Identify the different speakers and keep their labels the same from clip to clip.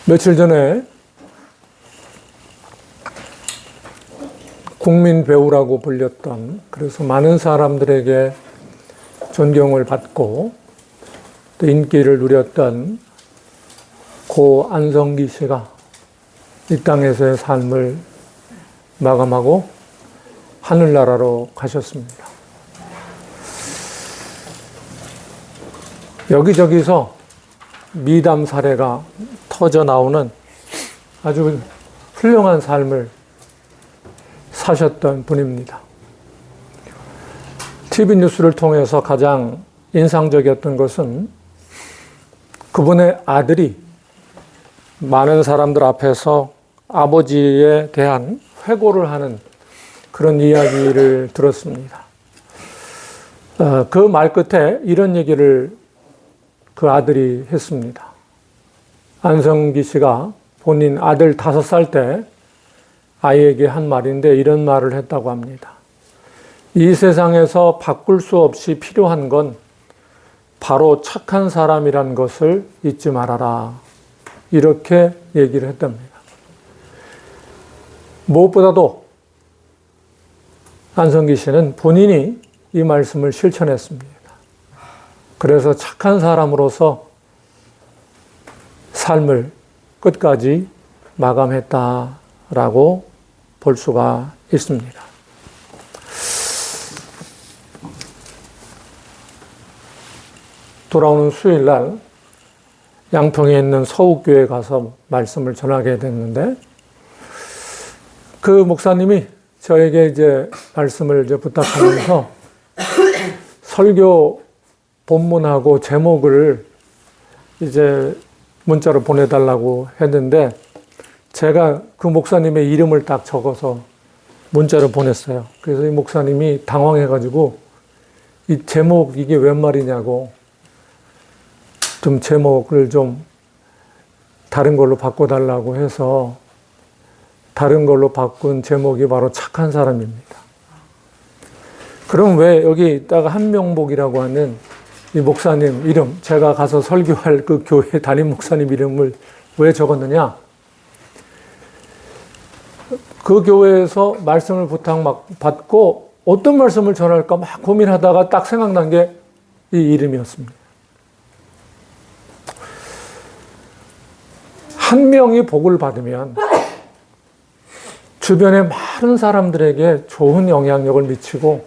Speaker 1: 며칠 전에 국민 배우라고 불렸던, 그래서 많은 사람들에게 존경을 받고 또 인기를 누렸던 고 안성기 씨가 이 땅에서의 삶을 마감하고 하늘나라로 가셨습니다. 여기저기서 미담 사례가 터져 나오는 아주 훌륭한 삶을 사셨던 분입니다. TV 뉴스를 통해서 가장 인상적이었던 것은 그분의 아들이 많은 사람들 앞에서 아버지에 대한 회고를 하는 그런 이야기를 들었습니다. 그 말 끝에 이런 얘기를 그 아들이 했습니다. 안성기 씨가 본인 아들 5살 때 아이에게 한 말인데 이런 말을 했다고 합니다. 이 세상에서 바꿀 수 없이 필요한 건 바로 착한 사람이란 것을 잊지 말아라. 이렇게 얘기를 했답니다. 무엇보다도 안성기 씨는 본인이 이 말씀을 실천했습니다. 그래서 착한 사람으로서 삶을 끝까지 마감했다라고 볼 수가 있습니다. 돌아오는 수요일 날 양평에 있는 서욱교회에 가서 말씀을 전하게 됐는데 그 목사님이 저에게 이제 말씀을 이제 부탁하면서 설교 본문하고 제목을 이제 문자로 보내달라고 했는데 제가 그 목사님의 이름을 딱 적어서 문자로 보냈어요. 그래서 이 목사님이 당황해가지고 이 제목 이게 웬 말이냐고 좀 제목을 좀 다른 걸로 바꿔달라고 해서 다른 걸로 바꾼 제목이 바로 착한 사람입니다. 그럼 왜 여기다가 한명복이라고 하는 이 목사님 이름, 제가 가서 설교할 그 교회 담임 목사님 이름을 왜 적었느냐? 그 교회에서 말씀을 부탁 막 받고 어떤 말씀을 전할까 막 고민하다가 딱 생각난 게 이 이름이었습니다. 한 명이 복을 받으면 주변의 많은 사람들에게 좋은 영향력을 미치고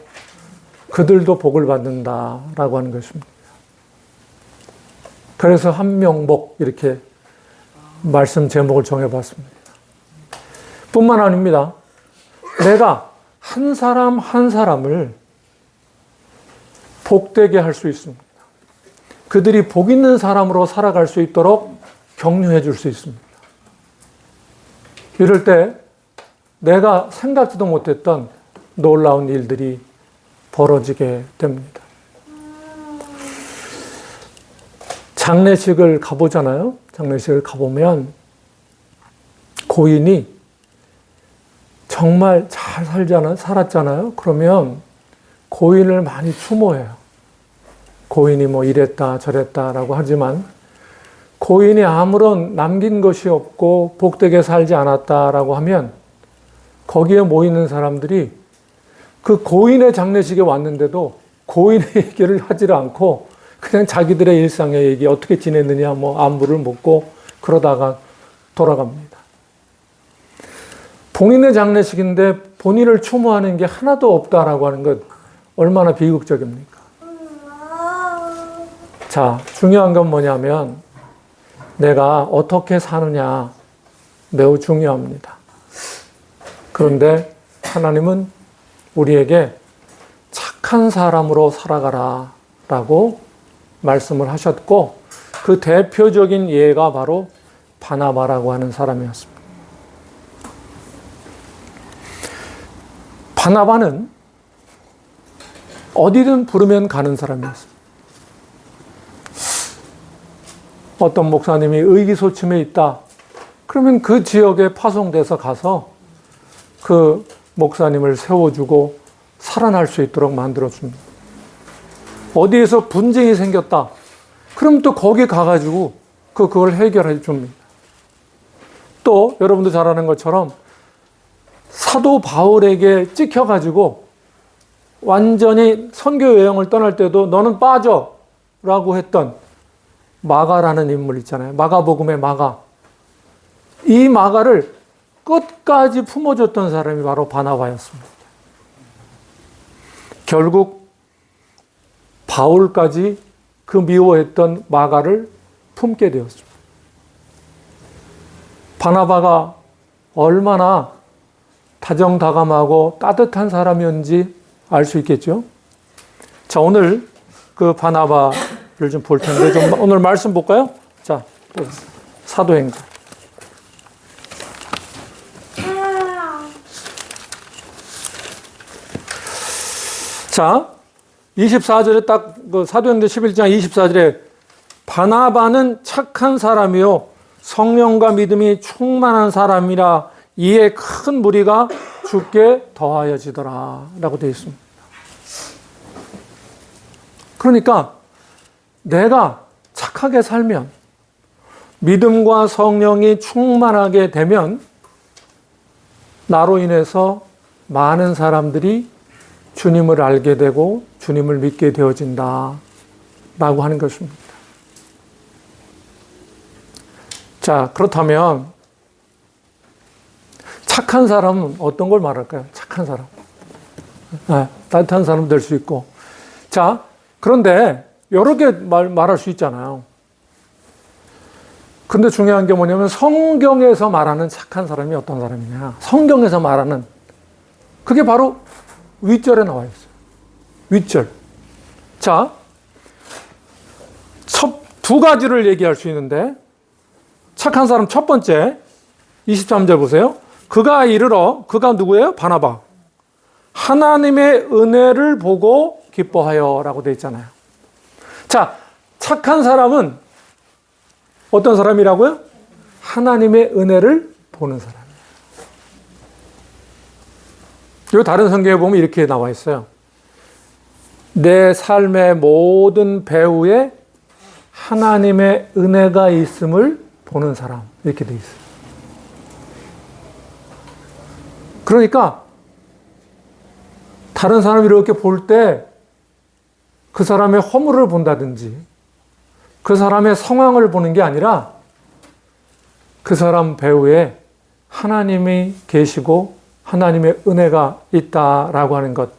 Speaker 1: 그들도 복을 받는다라고 하는 것입니다. 그래서 한명복 이렇게 말씀 제목을 정해봤습니다. 뿐만 아닙니다. 내가 한 사람 한 사람을 복되게 할 수 있습니다. 그들이 복 있는 사람으로 살아갈 수 있도록 격려해 줄 수 있습니다. 이럴 때 내가 생각지도 못했던 놀라운 일들이 벌어지게 됩니다. 장례식을 가보잖아요. 장례식을 가보면 고인이 정말 잘 살았잖아요. 그러면 고인을 많이 추모해요. 고인이 뭐 이랬다 저랬다라고 하지만 고인이 아무런 남긴 것이 없고 복되게 살지 않았다라고 하면 거기에 모이는 사람들이 그 고인의 장례식에 왔는데도 고인의 얘기를 하지를 않고 그냥 자기들의 일상의 얘기 어떻게 지냈느냐 뭐 안부를 묻고 그러다가 돌아갑니다. 본인의 장례식인데 본인을 추모하는 게 하나도 없다라고 하는 것 얼마나 비극적입니까? 자, 중요한 건 뭐냐면 내가 어떻게 사느냐 매우 중요합니다. 그런데 하나님은 우리에게 착한 사람으로 살아가라 라고 말씀을 하셨고 그 대표적인 예가 바로 바나바라고 하는 사람이었습니다. 바나바는 어디든 부르면 가는 사람이었습니다. 어떤 목사님이 의기소침해 있다. 그러면 그 지역에 파송돼서 가서 그 목사님을 세워주고 살아날 수 있도록 만들어줍니다. 어디에서 분쟁이 생겼다. 그럼 또 거기 가가지고 그걸 해결해 줍니다. 또 여러분도 잘 아는 것처럼 사도 바울에게 찍혀가지고 완전히 선교 여행을 떠날 때도 너는 빠져 라고 했던 마가라는 인물 있잖아요. 마가복음의 마가. 이 마가를 끝까지 품어줬던 사람이 바로 바나바였습니다. 결국 바울까지 그 미워했던 마가를 품게 되었습니다. 바나바가 얼마나 다정다감하고 따뜻한 사람이었는지 알 수 있겠죠. 자, 오늘 그 바나바를 좀 볼 텐데, 좀 오늘 말씀 볼까요? 자, 사도행전. 자, 24절에 딱 그 사도행전 11장 24절에 바나바는 착한 사람이요 성령과 믿음이 충만한 사람이라 이에 큰 무리가 주께 더하여지더라 라고 되어 있습니다. 그러니까 내가 착하게 살면, 믿음과 성령이 충만하게 되면 나로 인해서 많은 사람들이 주님을 알게 되고 주님을 믿게 되어진다 라고 하는 것입니다. 자, 그렇다면 착한 사람은 어떤 걸 말할까요? 착한 사람. 따뜻한 사람 될 수 있고. 자, 그런데 여러 개 말할 수 있잖아요. 근데 중요한 게 뭐냐면 성경에서 말하는 착한 사람이 어떤 사람이냐. 성경에서 말하는 그게 바로 윗절에 나와 있어요. 윗절. 자, 두 가지를 얘기할 수 있는데 착한 사람 첫 번째 23절 보세요. 그가 이르러, 그가 누구예요? 바나바. 하나님의 은혜를 보고 기뻐하여 라고 되어 있잖아요. 자, 착한 사람은 어떤 사람이라고요? 하나님의 은혜를 보는 사람이에요. 이 다른 성경에 보면 이렇게 나와 있어요. 내 삶의 모든 배후에 하나님의 은혜가 있음을 보는 사람. 이렇게 되어 있어요. 그러니까 다른 사람이 이렇게 볼 때 그 사람의 허물을 본다든지 그 사람의 상황을 보는 게 아니라 그 사람 배후에 하나님이 계시고 하나님의 은혜가 있다라고 하는 것,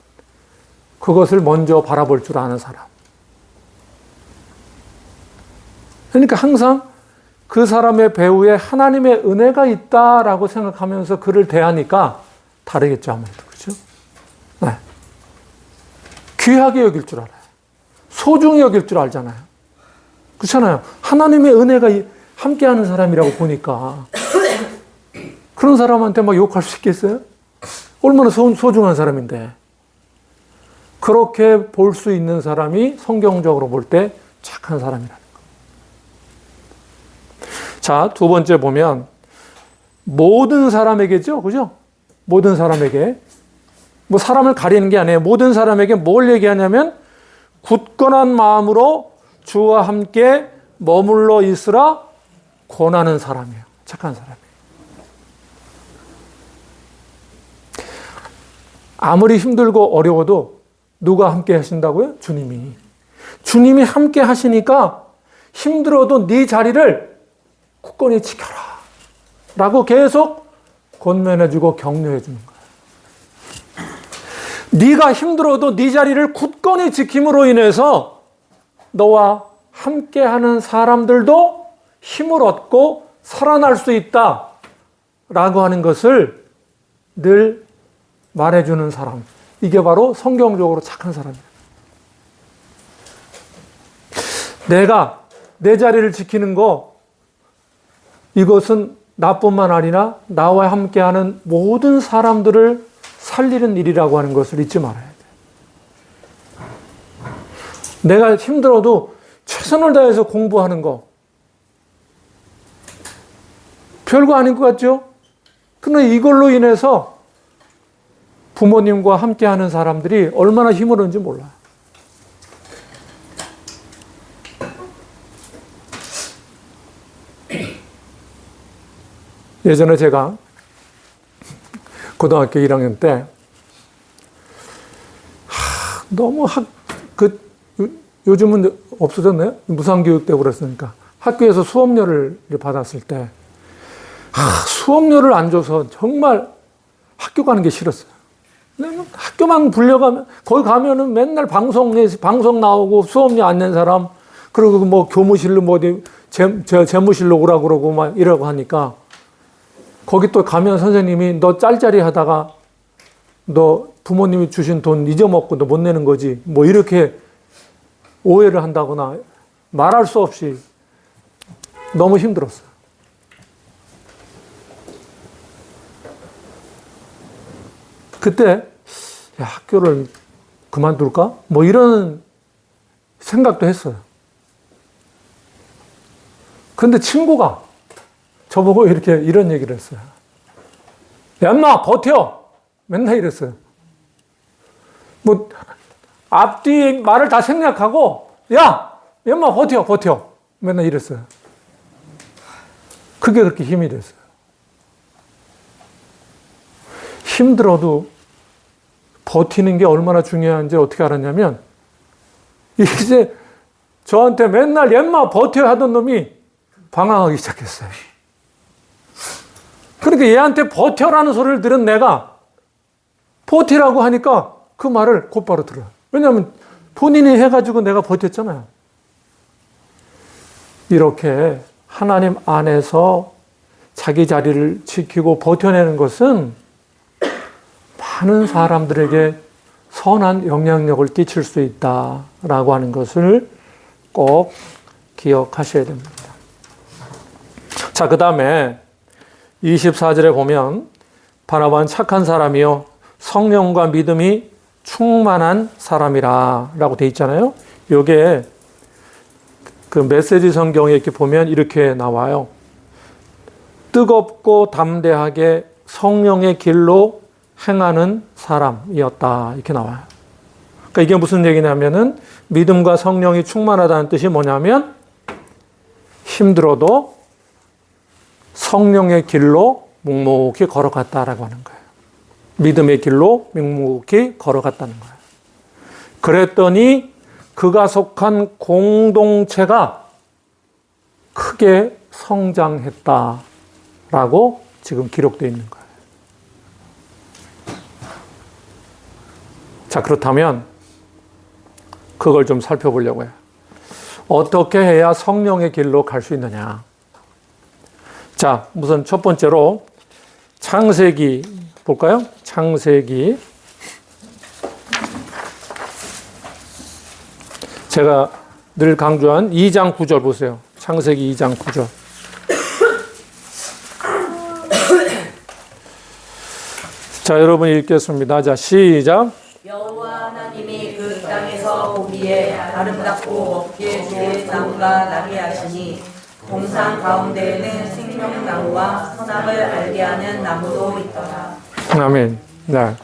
Speaker 1: 그것을 먼저 바라볼 줄 아는 사람. 그러니까 항상 그 사람의 배후에 하나님의 은혜가 있다라고 생각하면서 그를 대하니까 다르겠죠, 아무래도. 그렇죠? 네. 귀하게 여길 줄 알아요. 소중히 여길 줄 알잖아요. 그렇잖아요. 하나님의 은혜가 함께하는 사람이라고 보니까 그런 사람한테 막 욕할 수 있겠어요? 얼마나 소중한 사람인데. 그렇게 볼 수 있는 사람이 성경적으로 볼 때 착한 사람이라는 거. 자, 두 번째 보면 모든 사람에게죠. 그죠? 모든 사람에게. 뭐 사람을 가리는 게 아니에요. 모든 사람에게 뭘 얘기하냐면 굳건한 마음으로 주와 함께 머물러 있으라 권하는 사람이에요. 착한 사람이에요. 아무리 힘들고 어려워도 누가 함께 하신다고요? 주님이. 주님이 함께 하시니까 힘들어도 네 자리를 굳건히 지켜라 라고 계속 권면해주고 격려해주는 거예요. 네가 힘들어도 네 자리를 굳건히 지킴으로 인해서 너와 함께하는 사람들도 힘을 얻고 살아날 수 있다라고 하는 것을 늘 말해주는 사람. 이게 바로 성경적으로 착한 사람이에요. 내가 내 자리를 지키는 거, 이것은 나뿐만 아니라 나와 함께하는 모든 사람들을 살리는 일이라고 하는 것을 잊지 말아야 돼요. 내가 힘들어도 최선을 다해서 공부하는 거 별거 아닌 것 같죠? 근데 이걸로 인해서 부모님과 함께하는 사람들이 얼마나 힘을 얻는지 몰라요. 예전에 제가 고등학교 1학년 때 너무 요즘은 없어졌네요. 무상교육 때문에 그랬으니까. 학교에서 수업료를 받았을 때 수업료를 안 줘서 정말 학교 가는 게 싫었어요. 학교만 불려가면 거기 가면은 맨날 방송 나오고 수업료 안 낸 사람, 그리고 뭐 교무실로 뭐 어디 재무실로 오라고 그러고 막 이러고 하니까 거기 또 가면 선생님이 너 짤짤이 하다가 너 부모님이 주신 돈 잊어먹고 너 못 내는 거지 뭐 이렇게 오해를 한다거나 말할 수 없이 너무 힘들었어요. 그때 야, 학교를 그만둘까? 뭐 이런 생각도 했어요. 근데 친구가 저보고 이런 얘기를 했어요. 야, 인마 버텨! 맨날 이랬어요. 뭐 앞뒤 말을 다 생략하고 야! 인마 버텨! 맨날 이랬어요. 그게 그렇게 힘이 됐어요. 힘들어도 버티는 게 얼마나 중요한지 어떻게 알았냐면, 이제 저한테 맨날 엠마 버텨 하던 놈이 방황하기 시작했어요. 그러니까 얘한테 버텨라는 소리를 들은 내가 버티라고 하니까 그 말을 곧바로 들어요. 왜냐하면 본인이 해가지고 내가 버텼잖아요. 이렇게 하나님 안에서 자기 자리를 지키고 버텨내는 것은 많은 사람들에게 선한 영향력을 끼칠 수 있다라고 하는 것을 꼭 기억하셔야 됩니다. 자, 그 다음에 24절에 보면 바나바는 착한 사람이요 성령과 믿음이 충만한 사람이라 라고 돼 있잖아요. 요게 그 메시지 성경에 이렇게 보면 이렇게 나와요. 뜨겁고 담대하게 성령의 길로 행하는 사람이었다. 이렇게 나와요. 그러니까 이게 무슨 얘기냐면은 믿음과 성령이 충만하다는 뜻이 뭐냐면 힘들어도 성령의 길로 묵묵히 걸어갔다라고 하는 거예요. 믿음의 길로 묵묵히 걸어갔다는 거예요. 그랬더니 그가 속한 공동체가 크게 성장했다라고 지금 기록되어 있는 거예요. 자, 그렇다면 그걸 좀 살펴보려고 해요. 어떻게 해야 성령의 길로 갈 수 있느냐. 자, 우선 첫 번째로 창세기 볼까요? 창세기. 제가 늘 강조한 2장 9절 보세요. 창세기 2장 9절. 자, 여러분 읽겠습니다. 자, 시작.
Speaker 2: 여호와 하나님이 그 땅에서 보기에 아름답고 먹기에 좋은 나무가 나게 하시니 동산 가운데에는 생명나무와 선악을 알게 하는 나무도 있더라.
Speaker 1: 아멘. 네.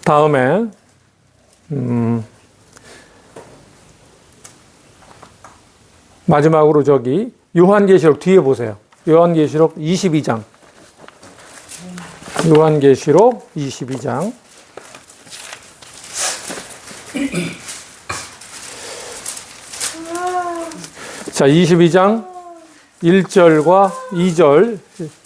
Speaker 1: 다음에 마지막으로 저기 요한계시록 뒤에 보세요. 요한계시록 22장. 요한계시록 22장. 자, 22장 1절과 2절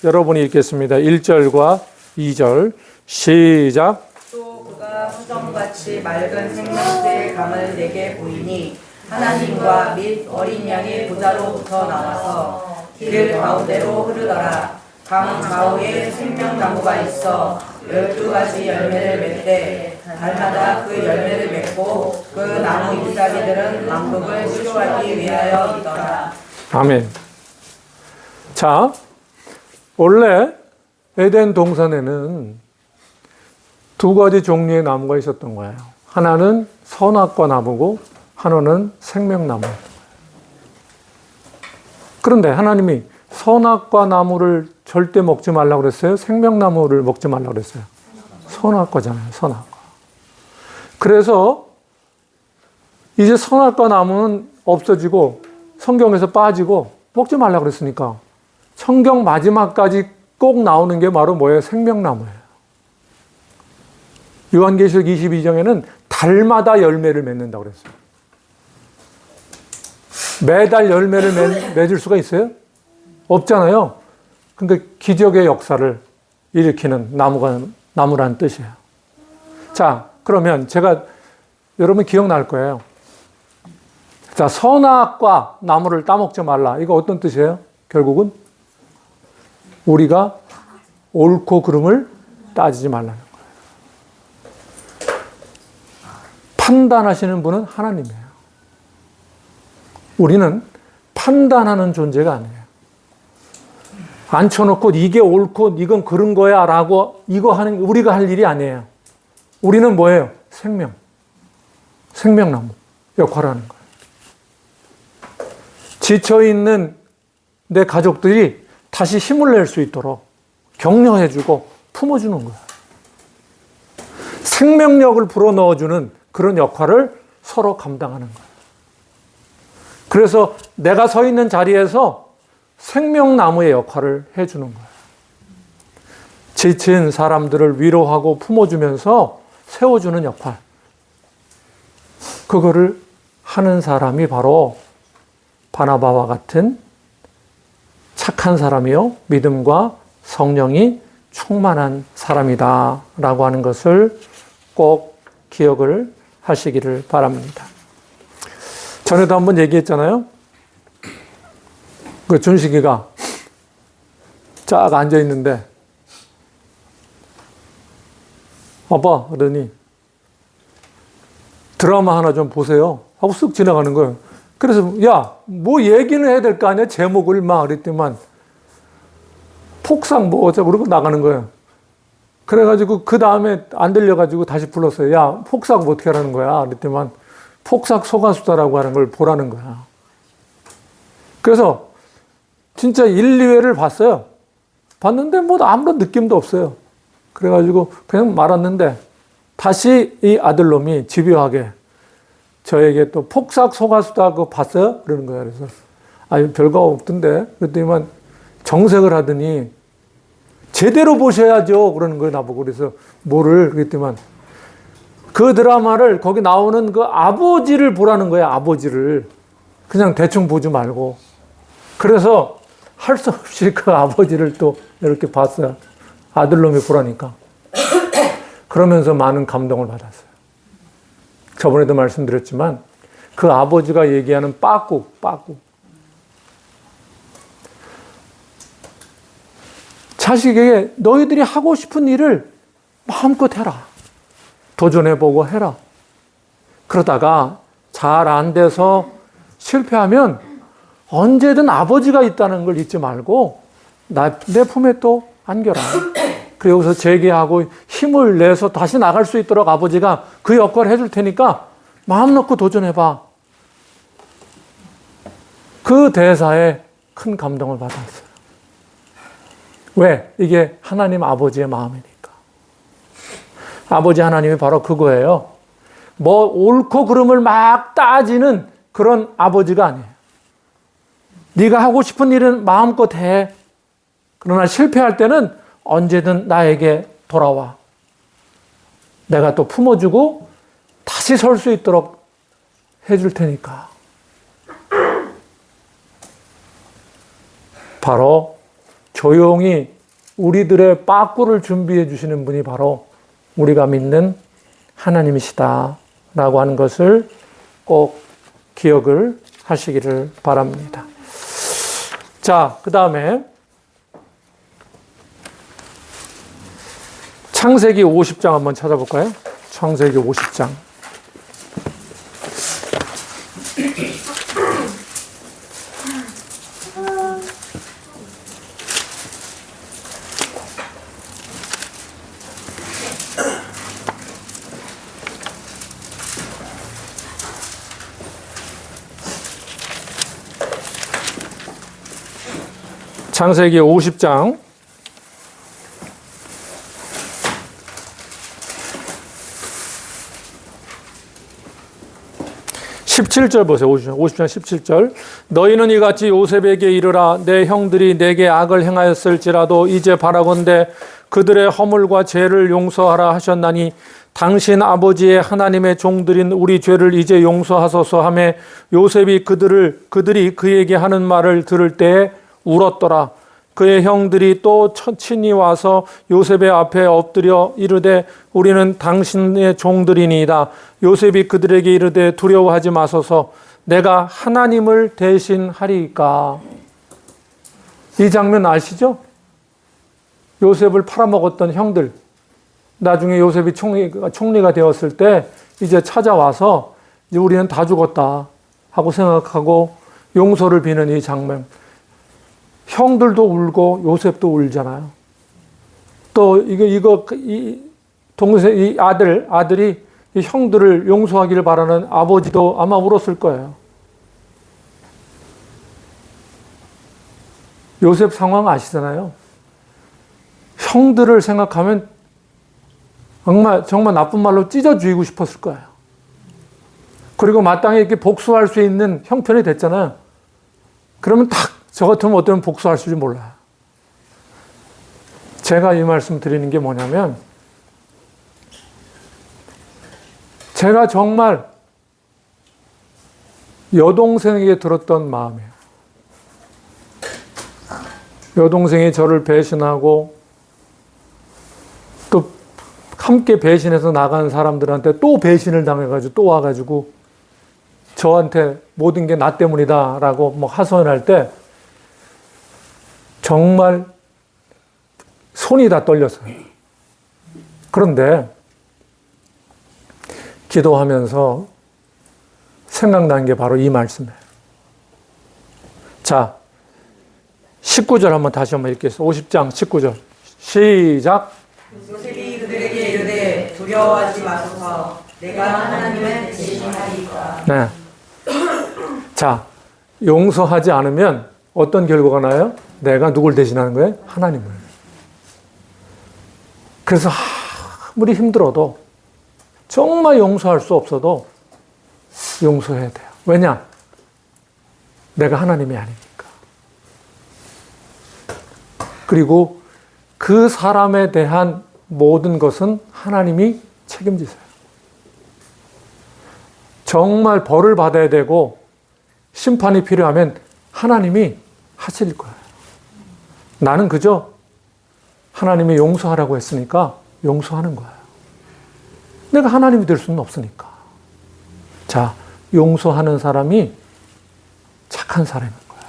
Speaker 1: 여러분이 읽겠습니다. 1절과 2절 시작.
Speaker 2: 또 그가 수정같이 맑은 생명수의 강을 내게 보이니 하나님과 및 어린 양의 보좌로부터 나와서 길 가운데로 흐르더라. 강 좌우에 생명나무가 있어 12가지 열매를 맺되 달마다 그 열매를 맺고 그 나무 잎사귀들은 만국을 치료하기 위하여이더라.
Speaker 1: 아멘. 자, 원래 에덴 동산에는 두 가지 종류의 나무가 있었던 거예요. 하나는 선악과 나무고 하나는 생명나무였던 거예요. 그런데 하나님이 선악과 나무를 절대 먹지 말라고 그랬어요? 생명나무를 먹지 말라고 그랬어요? 선악과잖아요, 선악과. 그래서 이제 선악과 나무는 없어지고 성경에서 빠지고 먹지 말라 그랬으니까 성경 마지막까지 꼭 나오는 게 바로 뭐예요? 생명나무예요. 요한계시록 22장에는 달마다 열매를 맺는다고 그랬어요. 매달 열매를 맺을 수가 있어요? 없잖아요. 그러니까 기적의 역사를 일으키는 나무라는 뜻이에요. 자, 그러면 제가 여러분 기억날 거예요. 자, 선악과 나무를 따먹지 말라. 이거 어떤 뜻이에요? 결국은 우리가 옳고 그름을 따지지 말라는 거예요. 판단하시는 분은 하나님이에요. 우리는 판단하는 존재가 아니에요. 앉혀놓고 이게 옳고 이건 그런 거야 라고 이거 하는 우리가 할 일이 아니에요. 우리는 뭐예요? 생명나무 역할을 하는 거예요. 지쳐있는 내 가족들이 다시 힘을 낼 수 있도록 격려해주고 품어주는 거예요. 생명력을 불어넣어주는 그런 역할을 서로 감당하는 거예요. 그래서 내가 서 있는 자리에서 생명나무의 역할을 해주는 거예요. 지친 사람들을 위로하고 품어주면서 세워주는 역할. 그거를 하는 사람이 바로 바나바와 같은 착한 사람이요, 믿음과 성령이 충만한 사람이다 라고 하는 것을 꼭 기억을 하시기를 바랍니다. 전에도 한번 얘기했잖아요. 그 준식이가 쫙 앉아있는데 아빠 그러니 드라마 하나 좀 보세요 하고 쓱 지나가는 거예요. 그래서 야, 뭐 얘기는 해야 될 거 아니야? 제목을 막 그랬더만 폭삭 뭐 어쩌고 그러고 나가는 거예요. 그래가지고 그 다음에 안 들려가지고 다시 불렀어요. 야, 폭삭 뭐 어떻게 하라는 거야? 그랬더만 폭삭 소가수다라고 하는 걸 보라는 거야. 그래서 진짜 1, 2회를 봤어요. 봤는데 뭐 아무런 느낌도 없어요. 그래가지고 그냥 말았는데 다시 이 아들놈이 집요하게 저에게 또 폭삭 소가수다 그거 봤어요? 그러는 거예요. 그래서 아니 별거 없던데 그랬더니만 정색을 하더니 제대로 보셔야죠 그러는 거예요 나보고. 그래서 뭐를 그랬더니만 그 드라마를 거기 나오는 그 아버지를 보라는 거예요. 아버지를 그냥 대충 보지 말고. 그래서 할 수 없이 그 아버지를 또 이렇게 봤어요. 아들놈이 보라니까. 그러면서 많은 감동을 받았어요. 저번에도 말씀드렸지만 그 아버지가 얘기하는 빠꾸. 자식에게 너희들이 하고 싶은 일을 마음껏 해라. 도전해보고 해라. 그러다가 잘 안 돼서 실패하면 언제든 아버지가 있다는 걸 잊지 말고 내 품에 또 안겨라. 그리고서 재기하고 힘을 내서 다시 나갈 수 있도록 아버지가 그 역할을 해줄 테니까 마음 놓고 도전해봐. 그 대사에 큰 감동을 받았어요. 왜? 이게 하나님 아버지의 마음이니까. 아버지 하나님이 바로 그거예요. 뭐 옳고 그름을 막 따지는 그런 아버지가 아니에요. 네가 하고 싶은 일은 마음껏 해. 그러나 실패할 때는 언제든 나에게 돌아와. 내가 또 품어주고 다시 설 수 있도록 해줄 테니까. 바로 조용히 우리들의 빠꾸를 준비해 주시는 분이 바로 우리가 믿는 하나님이시다 라고 하는 것을 꼭 기억을 하시기를 바랍니다. 자, 그 다음에 창세기 50장 한번 찾아볼까요? 창세기 50장. 창세기 50장 17절 보세요. 50장 17절. 너희는 이같이 요셉에게 이르라. 내 형들이 내게 악을 행하였을지라도 이제 바라건대 그들의 허물과 죄를 용서하라 하셨나니 당신 아버지의 하나님의 종들인 우리 죄를 이제 용서하소서 하며 요셉이 그들이 그에게 하는 말을 들을 때에 울었더라. 그의 형들이 또 친히 와서 요셉의 앞에 엎드려 이르되 우리는 당신의 종들이니이다. 요셉이 그들에게 이르되 두려워하지 마소서. 내가 하나님을 대신하리이까. 이 장면 아시죠? 요셉을 팔아먹었던 형들. 나중에 요셉이 총리가 되었을 때 이제 찾아와서 이제 우리는 다 죽었다 하고 생각하고 용서를 비는 이 장면. 형들도 울고 요셉도 울잖아요. 또 이 동생, 이 아들이 이 형들을 용서하기를 바라는 아버지도 아마 울었을 거예요. 요셉 상황 아시잖아요. 형들을 생각하면 정말 나쁜 말로 찢어 죽이고 싶었을 거예요. 그리고 마땅히 이렇게 복수할 수 있는 형편이 됐잖아요. 그러면 딱 저 같으면 어쩌면 복수할 줄 몰라요. 제가 이 말씀 드리는 게 뭐냐면, 제가 정말 여동생에게 들었던 마음이에요. 여동생이 저를 배신하고 또 함께 배신해서 나간 사람들한테 또 배신을 당해가지고 또 와가지고 저한테 모든 게 나 때문이다라고 뭐 하소연할 때 정말 손이 다 떨렸어요. 그런데 기도하면서 생각난 게 바로 이 말씀이에요. 자, 19절 한번 다시 한번 읽겠습니다. 50장 19절. 시작.
Speaker 2: 요셉이 그들에게 이르되 두려워하지 마소서. 내가 하나님을 대신하리이까.
Speaker 1: 네. 자, 용서하지 않으면 어떤 결과가 나요? 내가 누굴 대신하는 거예요? 하나님을. 그래서 아무리 힘들어도 정말 용서할 수 없어도 용서해야 돼요. 왜냐? 내가 하나님이 아니니까. 그리고 그 사람에 대한 모든 것은 하나님이 책임지세요. 정말 벌을 받아야 되고 심판이 필요하면 하나님이 하실 거예요. 나는 그저 하나님이 용서하라고 했으니까 용서하는 거예요. 내가 하나님이 될 수는 없으니까. 자, 용서하는 사람이 착한 사람인 거예요.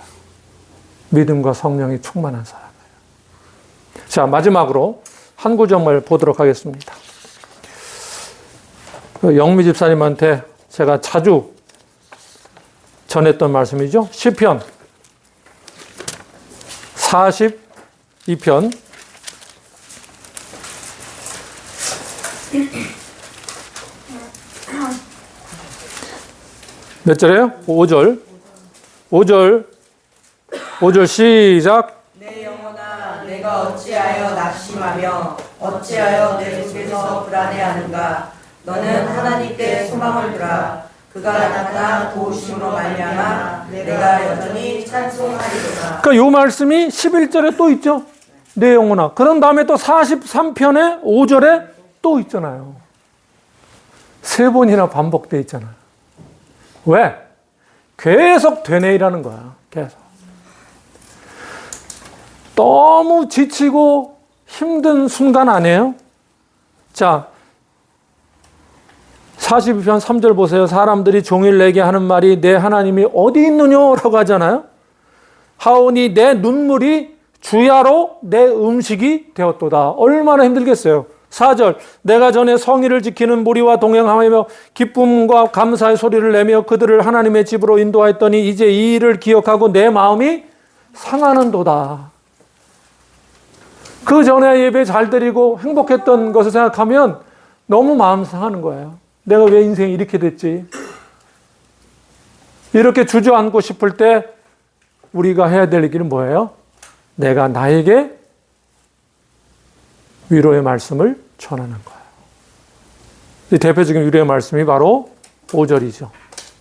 Speaker 1: 믿음과 성령이 충만한 사람이에요. 자, 마지막으로 한 구절을 보도록 하겠습니다. 영미 집사님한테 제가 자주 전했던 말씀이죠. 시편 42편 몇 절이에요? 5절 시작.
Speaker 2: 내 영혼아 내가 어찌하여 낙심하며 어찌하여 내 속에서 불안해하는가. 너는 하나님께 소망을 두라. 그가 나타나 도우심으로 말미암아 내가 여전히 찬송하리로다.
Speaker 1: 그러니까 이 말씀이 11절에 또 있죠. 내 영혼아. 그런 다음에 또 43편에 5절에 또 있잖아요. 3번이나 반복되어 있잖아요. 왜? 계속 되뇌이라는 거야. 계속. 너무 지치고 힘든 순간 아니에요? 자, 42편 3절 보세요. 사람들이 종일 내게 하는 말이 내 하나님이 어디 있느냐라고 하잖아요. 하오니 내 눈물이 주야로 내 음식이 되었도다. 얼마나 힘들겠어요. 4절 내가 전에 성의를 지키는 무리와 동행하며 기쁨과 감사의 소리를 내며 그들을 하나님의 집으로 인도하였더니 이제 이 일을 기억하고 내 마음이 상하는도다. 그 전에 예배 잘 드리고 행복했던 것을 생각하면 너무 마음 상하는 거예요. 내가 왜 인생이 이렇게 됐지? 이렇게 주저앉고 싶을 때 우리가 해야 될 일은 뭐예요? 내가 나에게 위로의 말씀을 전하는 거예요. 이 대표적인 위로의 말씀이 바로 5절이죠.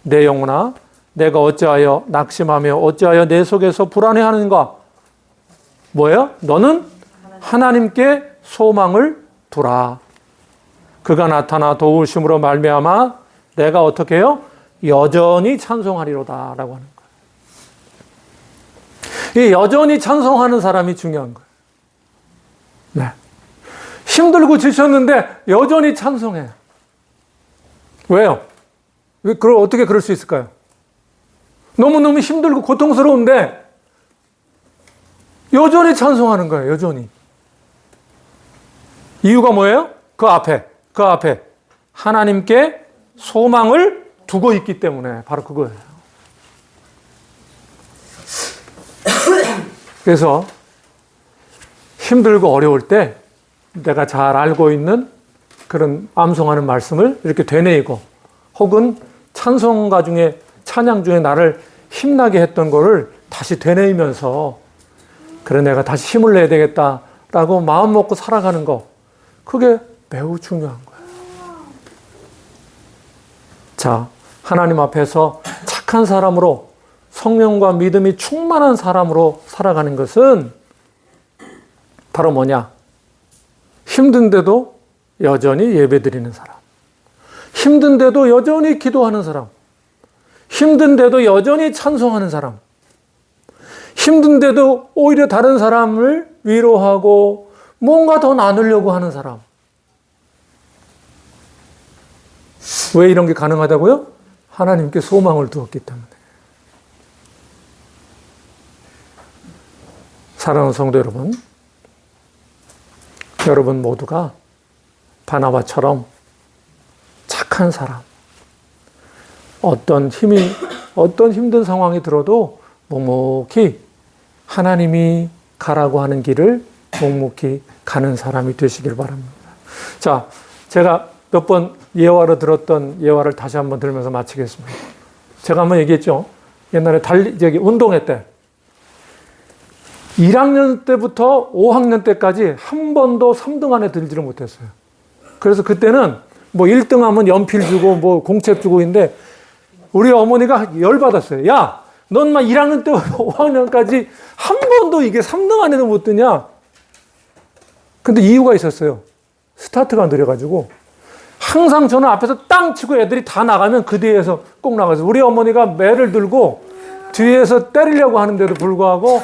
Speaker 1: 내 영혼아, 내가 어찌하여 낙심하며 어찌하여 내 속에서 불안해하는가? 뭐예요? 너는 하나님께 소망을 두라. 그가 나타나 도우심으로 말미암아 내가 어떻게 해요? 여전히 찬송하리로다 라고 하는 거예요. 이 여전히 찬송하는 사람이 중요한 거예요. 네. 힘들고 지쳤는데 여전히 찬송해요. 왜요? 어떻게 그럴 수 있을까요? 너무너무 힘들고 고통스러운데 여전히 찬송하는 거예요. 여전히. 이유가 뭐예요? 그 앞에 하나님께 소망을 두고 있기 때문에 바로 그거예요. 그래서 힘들고 어려울 때 내가 잘 알고 있는 그런 암송하는 말씀을 이렇게 되뇌이고 혹은 찬송가 중에 찬양 중에 나를 힘나게 했던 거를 다시 되뇌이면서 그래 내가 다시 힘을 내야 되겠다라고 마음 먹고 살아가는 거 그게 매우 중요한 거예요. 자, 하나님 앞에서 착한 사람으로 성령과 믿음이 충만한 사람으로 살아가는 것은 바로 뭐냐? 힘든데도 여전히 예배드리는 사람. 힘든데도 여전히 기도하는 사람. 힘든데도 여전히 찬송하는 사람. 힘든데도 오히려 다른 사람을 위로하고 뭔가 더 나누려고 하는 사람. 왜 이런 게 가능하다고요? 하나님께 소망을 두었기 때문에. 사랑하는 성도 여러분, 여러분 모두가 바나바처럼 착한 사람, 어떤 힘든 상황이 들어도 묵묵히 하나님이 가라고 하는 길을 묵묵히 가는 사람이 되시길 바랍니다. 자, 제가 몇 번 예화로 들었던 예화를 다시 한번 들으면서 마치겠습니다. 제가 한번 얘기했죠. 옛날에 운동회 때 1학년 때부터 5학년 때까지 한 번도 3등 안에 들지를 못했어요. 그래서 그때는 뭐 1등 하면 연필 주고 뭐 공책 주고 있는데 우리 어머니가 열받았어요. 야, 넌 막 1학년 때부터 5학년까지 한 번도 이게 3등 안에도 못 드냐? 근데 이유가 있었어요. 스타트가 느려가지고 항상 저는 앞에서 땅 치고 애들이 다 나가면 그 뒤에서 꼭 나가서 우리 어머니가 매를 들고 뒤에서 때리려고 하는데도 불구하고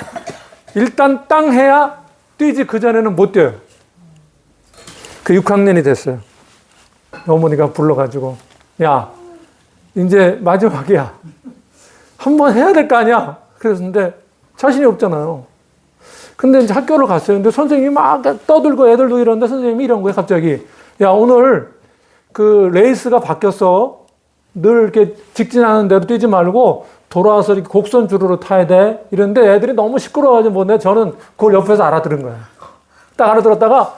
Speaker 1: 일단 땅 해야 뛰지 그전에는 못 뛰어요. 그 6학년이 됐어요. 어머니가 불러가지고 야, 이제 마지막이야. 한번 해야 될 거 아니야? 그랬는데 자신이 없잖아요. 근데 이제 학교를 갔어요. 근데 선생님이 막 떠들고 애들도 이러는데 선생님이 이런 거예요. 갑자기 야, 오늘 그 레이스가 바뀌었어. 늘 이렇게 직진하는 데로 뛰지 말고 돌아와서 이렇게 곡선 주로로 타야 돼. 이런데 애들이 너무 시끄러워가지고 뭔데 저는 그걸 옆에서 알아들은 거야. 딱 알아들었다가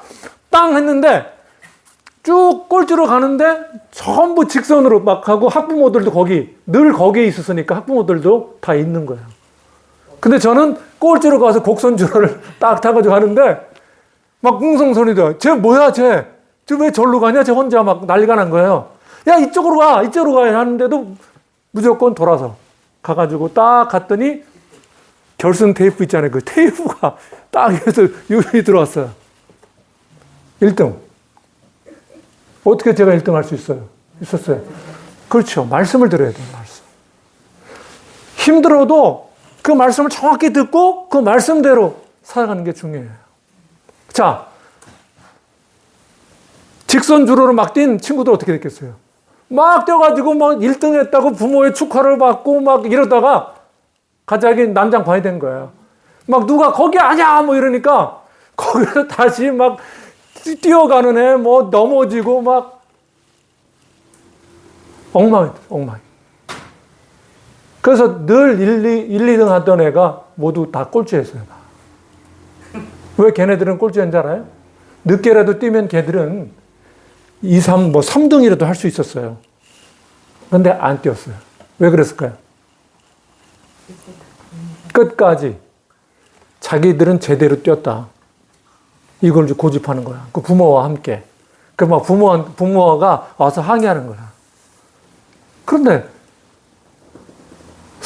Speaker 1: 땅 했는데 쭉 꼴찌로 가는데 전부 직선으로 막 하고 학부모들도 늘 거기에 있었으니까 학부모들도 다 있는 거야. 근데 저는 꼴찌로 가서 곡선 주로를 딱 타가지고 가는데 막 꿍성소리도 쟤 뭐야 쟤 왜 절로 가냐? 쟤 혼자 막 난리가 난 거예요. 야, 이쪽으로 가 하는데도 무조건 돌아서 가가지고 딱 갔더니 결승 테이프 있잖아요. 그 테이프가 딱 해서 여기 들어왔어요. 1등. 어떻게 제가 1등 할 수 있었어요? 그렇죠. 말씀을 들어야 돼요. 말씀. 힘들어도 그 말씀을 정확히 듣고 그 말씀대로 살아가는 게 중요해요. 자, 직선 주로로 막 뛴 친구들 어떻게 됐겠어요? 막 뛰어가지고 막 1등 했다고 부모의 축하를 받고 막 이러다가 갑자기 난장 반이 된 거예요. 막 누가 거기 아니야 뭐 이러니까 거기서 다시 막 뛰어가는 애 뭐 넘어지고 막 엉망이. 그래서 늘 1, 2등 하던 애가 모두 다 꼴찌했어요. 왜 걔네들은 꼴찌한 줄 알아요? 늦게라도 뛰면 걔들은 2, 3, 뭐 3등이라도 할 수 있었어요. 근데 안 뛰었어요. 왜 그랬을까요? 끝까지 자기들은 제대로 뛰었다. 이걸 이제 고집하는 거야. 그 부모와 함께. 그 막 부모가 와서 항의하는 거야. 그런데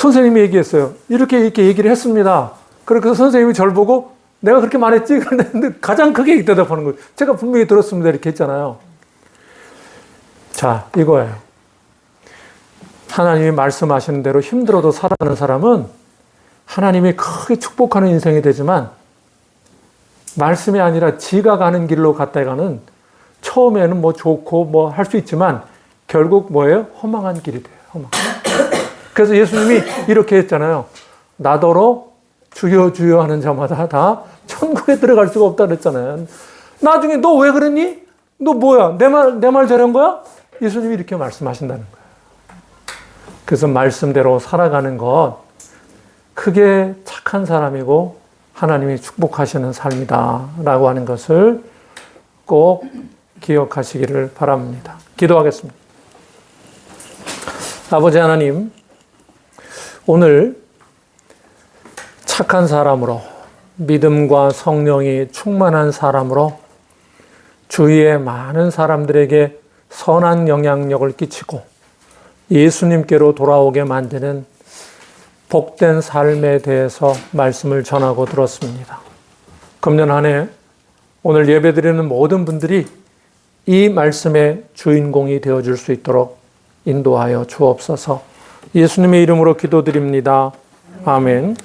Speaker 1: 선생님이 얘기했어요. 이렇게 얘기를 했습니다. 그래서 선생님이 저를 보고 내가 그렇게 말했지? 그런데 가장 크게 대답하는 거예요. 제가 분명히 들었습니다. 이렇게 했잖아요. 자, 이거예요. 하나님이 말씀하시는 대로 힘들어도 살아가는 사람은 하나님이 크게 축복하는 인생이 되지만 말씀이 아니라 지가 가는 길로 갔다가는 처음에는 뭐 좋고 뭐 할 수 있지만 결국 뭐예요? 허망한 길이 돼요. 허망. 그래서 예수님이 이렇게 했잖아요. 나더러 주여 주여 하는 자마다 다 천국에 들어갈 수가 없다 그랬잖아요. 나중에 너 왜 그랬니? 너 뭐야? 내 말 저런 거야? 예수님이 이렇게 말씀하신다는 거예요. 그래서 말씀대로 살아가는 것 크게 착한 사람이고 하나님이 축복하시는 삶이다 라고 하는 것을 꼭 기억하시기를 바랍니다. 기도하겠습니다. 아버지 하나님, 오늘 착한 사람으로 믿음과 성령이 충만한 사람으로 주위의 많은 사람들에게 선한 영향력을 끼치고 예수님께로 돌아오게 만드는 복된 삶에 대해서 말씀을 전하고 들었습니다. 금년 한 해 오늘 예배드리는 모든 분들이 이 말씀의 주인공이 되어줄 수 있도록 인도하여 주옵소서. 예수님의 이름으로 기도드립니다. 아멘.